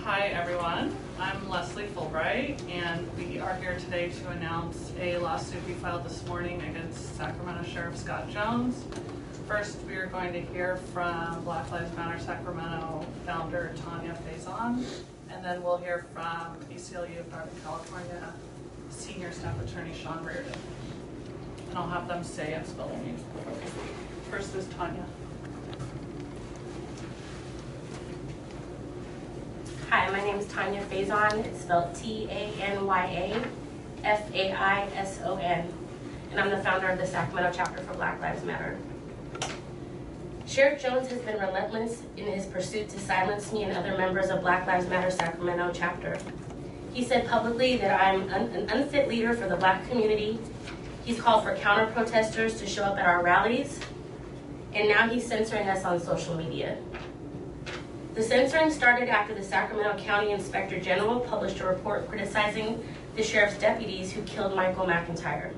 Hi everyone, I'm Leslie Fulbright, and we are here today to announce a lawsuit we filed this morning against Sacramento Sheriff Scott Jones. First, we are going to hear from Black Lives Matter Sacramento founder Tanya Faison, and then we'll hear from ACLU of Northern California Senior Staff Attorney Sean Reardon. And I'll have them say and spell their names before we speak. First is Tanya. Hi, my name is Tanya Faison. It's spelled Tanya Faison, and I'm the founder of the Sacramento chapter for Black Lives Matter. Sheriff Jones has been relentless in his pursuit to silence me and other members of Black Lives Matter Sacramento chapter. He said publicly that I'm an unfit leader for the Black community. He's called for counter-protesters to show up at our rallies, and now he's censoring us on social media. The censoring started after the Sacramento County Inspector General published a report criticizing the sheriff's deputies who killed Michael McIntyre.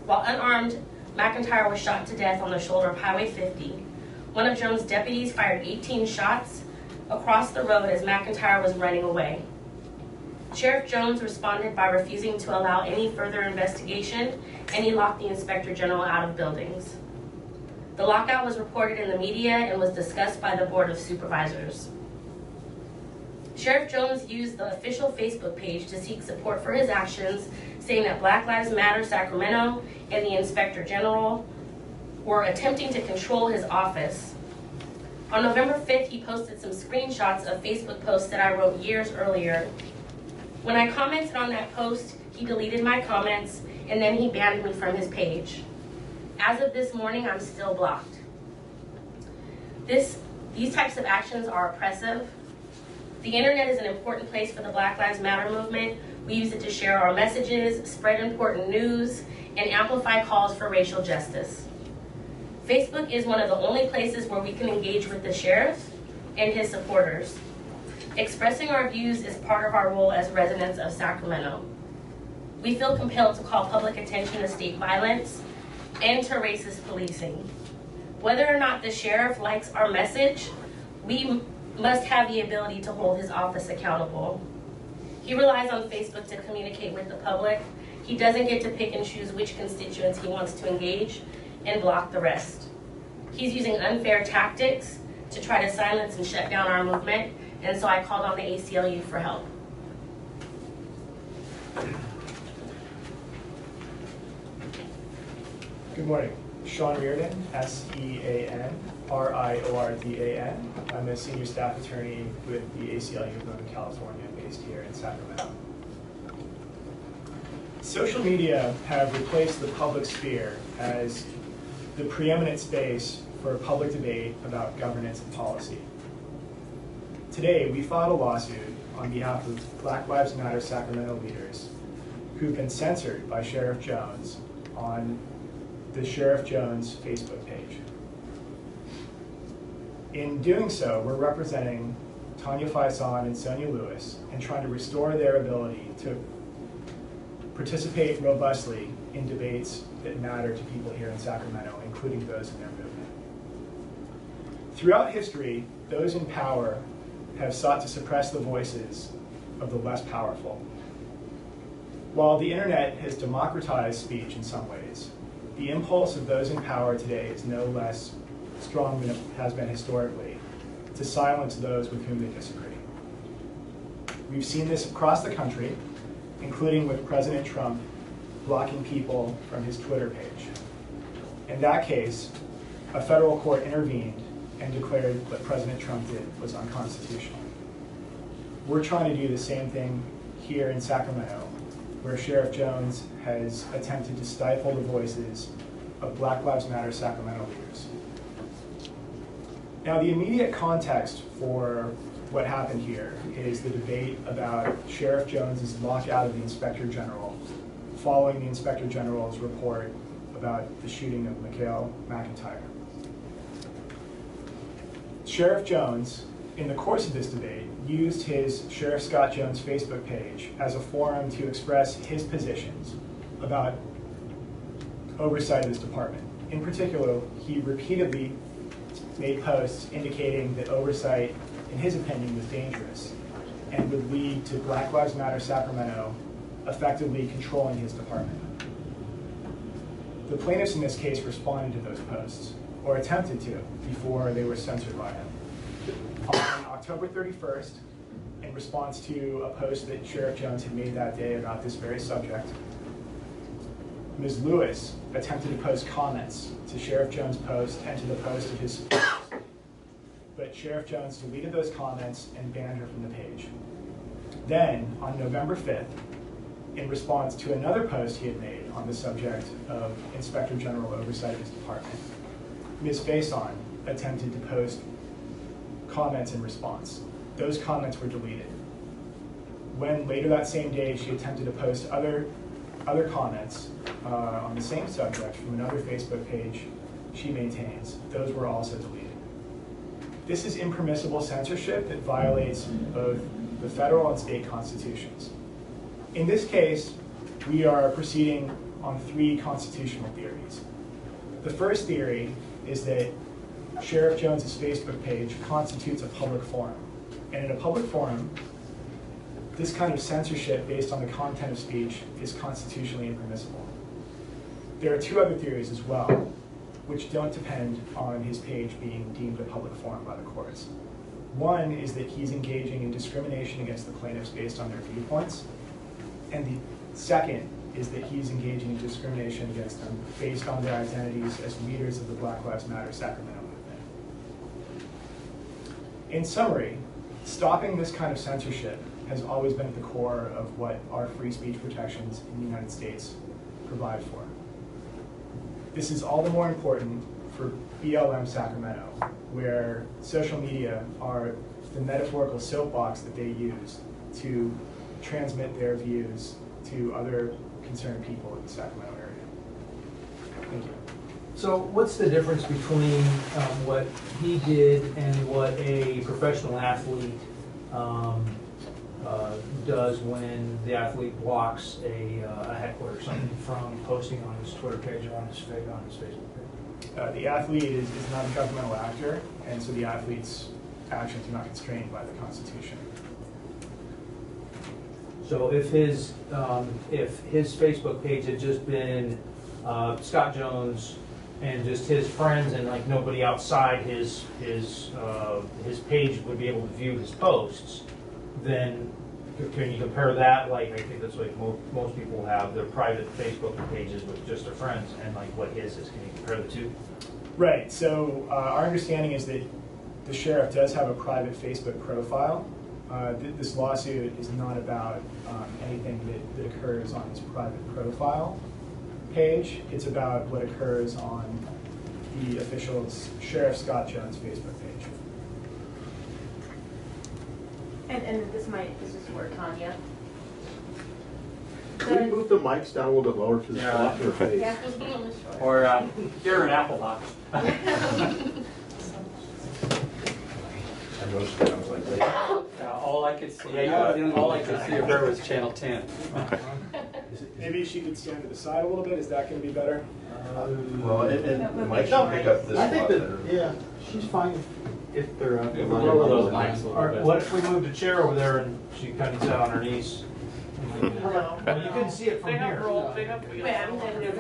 While unarmed, McIntyre was shot to death on the shoulder of Highway 50. One of Jones' deputies fired 18 shots across the road as McIntyre was running away. Sheriff Jones responded by refusing to allow any further investigation, and he locked the Inspector General out of buildings. The lockout was reported in the media and was discussed by the Board of Supervisors. Sheriff Jones used the official Facebook page to seek support for his actions, saying that Black Lives Matter Sacramento and the Inspector General were attempting to control his office. On November 5th, he posted some screenshots of Facebook posts that I wrote years earlier. When I commented on that post, he deleted my comments, and then he banned me from his page. As of this morning, I'm still blocked. These types of actions are oppressive. The internet is an important place for the Black Lives Matter movement. We use it to share our messages, spread important news, and amplify calls for racial justice. Facebook is one of the only places where we can engage with the sheriff and his supporters. Expressing our views is part of our role as residents of Sacramento. We feel compelled to call public attention to state violence and to racist policing. Whether or not the sheriff likes our message, we must have the ability to hold his office accountable. He relies on Facebook to communicate with the public. He doesn't get to pick and choose which constituents he wants to engage and block the rest. He's using unfair tactics to try to silence and shut down our movement, and so I called on the ACLU for help. Good morning. Sean Reardon, S-E-A-N-R-I-O-R-D-A-N. I'm a senior staff attorney with the ACLU of Northern California, based here in Sacramento. Social media have replaced the public sphere as the preeminent space for public debate about governance and policy. Today, we filed a lawsuit on behalf of Black Lives Matter Sacramento leaders who've been censored by Sheriff Jones on the Sheriff Jones Facebook page. In doing so, we're representing Tanya Faison and Sonia Lewis and trying to restore their ability to participate robustly in debates that matter to people here in Sacramento, including those in their movement. Throughout history, those in power have sought to suppress the voices of the less powerful. While the internet has democratized speech in some ways, the impulse of those in power today is no less strong than it has been historically, to silence those with whom they disagree. We've seen this across the country, including with President Trump blocking people from his Twitter page. In that case, a federal court intervened and declared what President Trump did was unconstitutional. We're trying to do the same thing here in Sacramento, where Sheriff Jones has attempted to stifle the voices of Black Lives Matter Sacramento leaders. Now, the immediate context for what happened here is the debate about Sheriff Jones's lockout of the Inspector General following the Inspector General's report about the shooting of Michael McIntyre. Sheriff Jones, in the course of this debate, used his Sheriff Scott Jones Facebook page as a forum to express his positions about oversight of this department. In particular, he repeatedly made posts indicating that oversight in his opinion, was dangerous and would lead to Black Lives Matter Sacramento effectively controlling his department. The plaintiffs in this case responded to those posts, or attempted to, before they were censored by him. On October 31st, in response to a post that Sheriff Jones had made that day about this very subject, Ms. Lewis attempted to post comments to Sheriff Jones' post and to the post of his supporters. But Sheriff Jones deleted those comments and banned her from the page. Then, on November 5th, in response to another post he had made on the subject of Inspector General oversight of his department, Ms. Faison attempted to post comments in response. Those comments were deleted. When later that same day she attempted to post other comments on the same subject from another Facebook page she maintains, those were also deleted. This is impermissible censorship that violates both the federal and state constitutions. In this case, we are proceeding on 3 constitutional theories. The first theory is that Sheriff Jones's Facebook page constitutes a public forum. And in a public forum, this kind of censorship based on the content of speech is constitutionally impermissible. There are 2 other theories as well, which don't depend on his page being deemed a public forum by the courts. One is that he's engaging in discrimination against the plaintiffs based on their viewpoints. And the second is that he's engaging in discrimination against them based on their identities as leaders of the Black Lives Matter Sacramento movement. In summary, stopping this kind of censorship has always been at the core of what our free speech protections in the United States provide for. This is all the more important for BLM Sacramento, where social media are the metaphorical soapbox that they use to transmit their views to other concerned people in the Sacramento area. Thank you. So what's the difference between what he did and what a professional athlete does when the athlete blocks a heckler or something from posting on his Twitter page or on his Facebook page? The athlete is not a governmental actor, and so the athlete's actions are not constrained by the Constitution. So if his Facebook page had just been Scott Jones and just his friends and like nobody outside his page would be able to view his posts, then can you compare that? Like, I think that's like most people have their private Facebook pages with just their friends, and like what his is. Can you compare the 2? Right. So our understanding is that the sheriff does have a private Facebook profile. This lawsuit is not about anything that occurs on his private profile page. It's about what occurs on the official Sheriff Scott Jones Facebook page. And this is for Tanya. Can we move the mics down a little bit lower to the spot of her face? Yeah. Or you're an apple box. All I could see, all I could see of her was Channel 10. Maybe she could stand to the side a little bit. Is that going to be better? Well, and the mic should pick up this I think spot that, better. yeah, she's fine if they're up. Yeah, we'll lower those mics a little Or bit. what if we moved a chair over there and she kind of sat on her knees? Hello. Well, you couldn't see it from They have here. roll, they have wheels. Wait, I'm gonna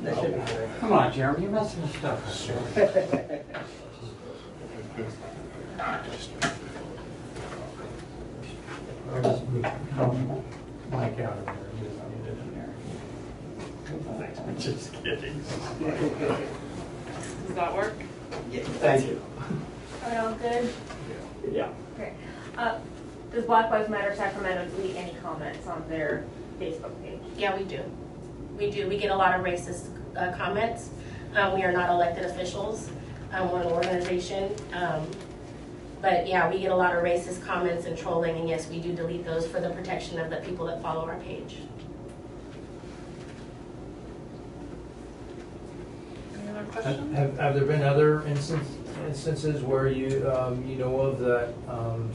That's Come on, Jeremy, you're messing with stuff. Mike out of there. You don't need it in there. I'm just kidding. Does that work? Thank you. Are we all good? Yeah. Okay. Does Black Lives Matter Sacramento delete any comments on their Facebook page? Yeah, we do. We do. We get a lot of racist comments. We are not elected officials. We're an organization. But yeah, we get a lot of racist comments and trolling, and yes, we do delete those for the protection of the people that follow our page. Any other questions? Have there been other instances where you you know of that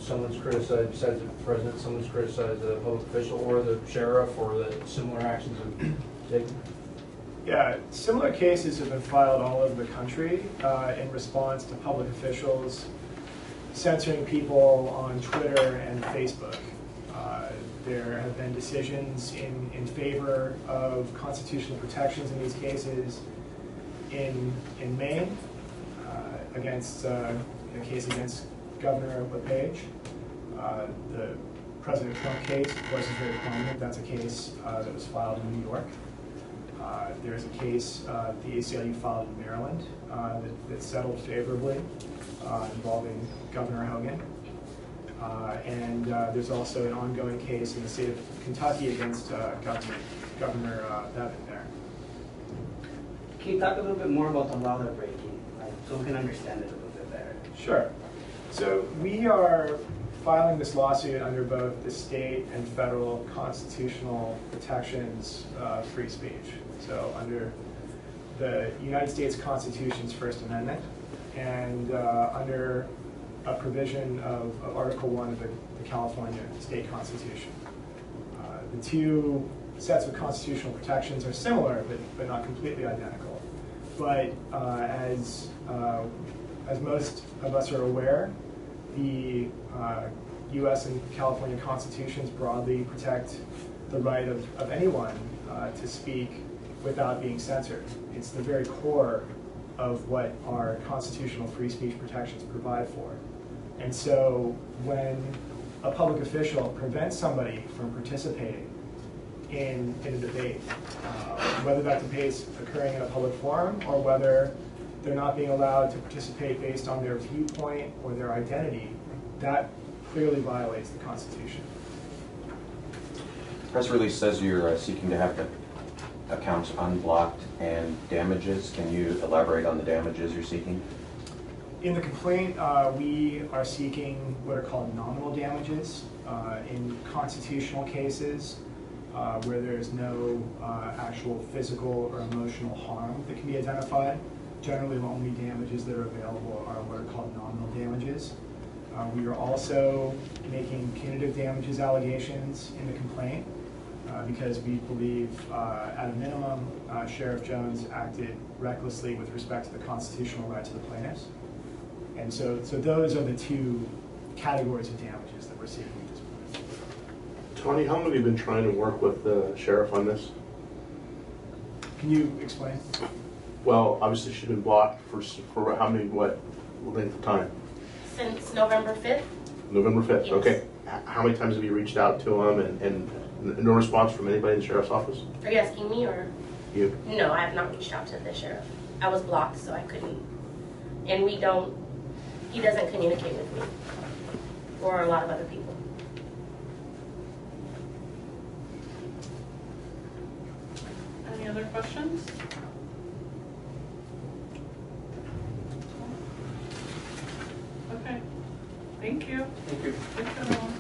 someone's criticized, besides the president, someone's criticized a public official or the sheriff, or that similar actions have been taken? Yeah, similar cases have been filed all over the country in response to public officials censoring people on Twitter and Facebook. There have been decisions in favor of constitutional protections in these cases in Maine against a case against Governor LePage. The President Trump case, of course, is very prominent. That's a case that was filed in New York. There's a case the ACLU filed in Maryland that settled favorably involving Governor Hogan. And there's also an ongoing case in the state of Kentucky against Governor Bevin there. Can you talk a little bit more about the law they're breaking, so we can understand it a little bit better? Sure. So we are filing this lawsuit under both the state and federal constitutional protections of free speech. So under the United States Constitution's First Amendment and under a provision of Article 1 of the California State Constitution. The two sets of constitutional protections are similar, but not completely identical. But as most of us are aware, the U.S. and California constitutions broadly protect the right of anyone to speak without being censored. It's the very core of what our constitutional free speech protections provide for. And so when a public official prevents somebody from participating in a debate, whether that debate's occurring in a public forum or whether they're not being allowed to participate based on their viewpoint or their identity, that clearly violates the Constitution. The press release says you're seeking to have the accounts unblocked and damages. Can you elaborate on the damages you're seeking? In the complaint, we are seeking what are called nominal damages in constitutional cases where there's no actual physical or emotional harm that can be identified. Generally, the only damages that are available are what are called nominal damages. We are also making punitive damages allegations in the complaint because we believe, at a minimum, Sheriff Jones acted recklessly with respect to the constitutional right to the plaintiffs. And so those are the two categories of damages that we're seeking at this point. Tony, how long have you been trying to work with the sheriff on this? Can you explain? Well, obviously she's been blocked for how many, what length of time? Since November 5th. November 5th, Yes. okay. How many times have you reached out to him and no response from anybody in the sheriff's office? Are you asking me or? You? No, I have not reached out to the sheriff. I was blocked, so I couldn't. And he doesn't communicate with me or a lot of other people. Any other questions? Okay. Thank you. Thank you. Thanks, everyone.